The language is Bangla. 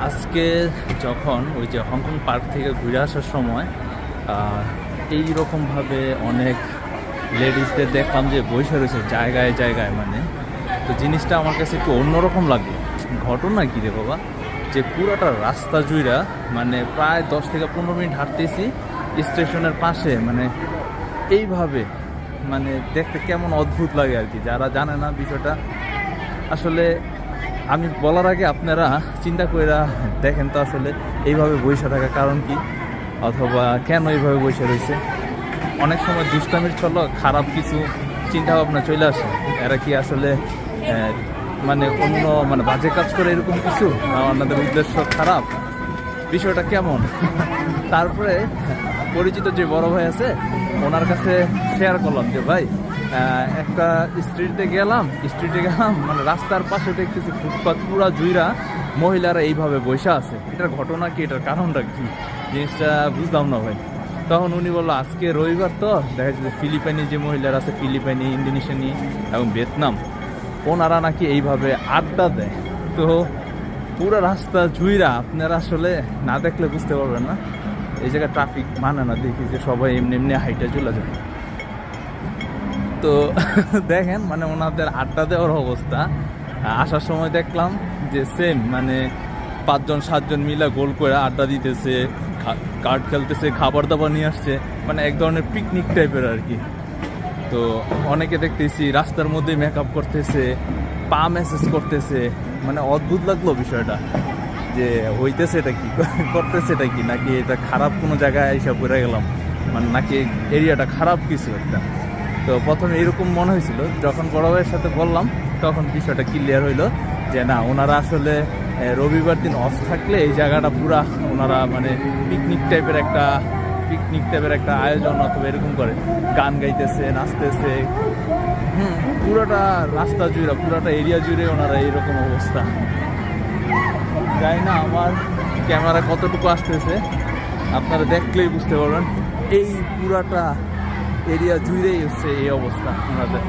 আজকে যখন ওই যে হংকং পার্ক থেকে ঘুরে আসার সময় এই রকমভাবে অনেক লেডিসদের দেখলাম যে বসে রয়েছে জায়গায় জায়গায়, মানে তো জিনিসটা আমার কাছে একটু অন্যরকম লাগলো। ঘটনা কী রে বাবা, যে পুরোটা রাস্তা জুইরা মানে প্রায় 10 থেকে 15 মিনিট হাঁটতেছি স্টেশনের পাশে, মানে এইভাবে মানে দেখতে কেমন অদ্ভুত লাগে আর কি। যারা জানে না বিষয়টা, আসলে আমি বলার আগে আপনারা চিন্তা কইরা দেখেন তো আসলে এইভাবে বসে থাকার কারণ কি, অথবা কেন এইভাবে বসে রয়েছে। অনেক সময় দুষ্টামির ছলো খারাপ কিছু চিন্তা ভাবনা চলে আসে। এরা কি আসলে মানে অন্য মানে বাজে কাজ করে এরকম কিছু, না ওনাদের উদ্দেশ্য খারাপ, বিষয়টা কেমন। তারপরে পরিচিত যে বড় ভাই আছে ওনার কাছে শেয়ার করলাম যে ভাই একটা স্ট্রিটে গেলাম মানে রাস্তার পাশে দেখতেছি ফুটপাত পুরা জুইরা মহিলারা এইভাবে বসে আছে। এটার ঘটনা কি, এটার কারণটা কি, জিনিসটা বুঝলাম না ভাই। তখন উনি বললো আজকে রবিবার তো দেখা যাচ্ছে ফিলিপাইনি যে মহিলারা আছে, ফিলিপাইনি, ইন্দোনেশিয়ানি এবং ভিয়েতনাম, ওনারা নাকি এইভাবে আড্ডা দেয়। তো পুরো রাস্তা জুইরা আপনারা আসলে না দেখলে বুঝতে পারবেন না। এই জায়গায় ট্রাফিক মানে না, দেখি যে সবাই এমনি এমনি হাইটে চলে যায়। তো দেখেন মানে ওনাদের আড্ডা দেওয়ার অবস্থা। আসার সময় দেখলাম যে সেম মানে 5-7জন মিলে গোল করে আড্ডা দিতেছে, কার্ড খেলতেছে, খাবার দাবার নিয়ে আসছে, মানে এক ধরনের পিকনিক টাইপের আর কি। তো অনেকে দেখতেছি রাস্তার মধ্যে মেকআপ করতেছে, পা ম্যাসেজ করতেছে, মানে অদ্ভুত লাগলো বিষয়টা যে হইতেছে এটা কি, করতেছে এটা কি, নাকি এটা খারাপ কোনো জায়গায় এসে পড়ে গেলাম, মানে নাকি এরিয়াটা খারাপ কিছু একটা। তো প্রথমে এরকম মনে হয়েছিল, যখন বড় ভাইয়ের সাথে বললাম তখন বিষয়টা ক্লিয়ার হইলো যে না, ওনারা আসলে রবিবার দিন অফ থাকলে এই জায়গাটা পুরা ওনারা মানে পিকনিক টাইপের একটা আয়োজন অথবা এরকম করে, গান গাইতেছে, নাচতেছে, পুরোটা রাস্তা জুড়ে, পুরোটা এরিয়া জুড়ে ওনারা এইরকম অবস্থা। জানি না আমার ক্যামেরা কতটুকু আসতেছে, আপনারা দেখলেই বুঝতে পারবেন। এই পুরাটা এরিয়া জুড়েই হচ্ছে এই অবস্থা ওনাদের।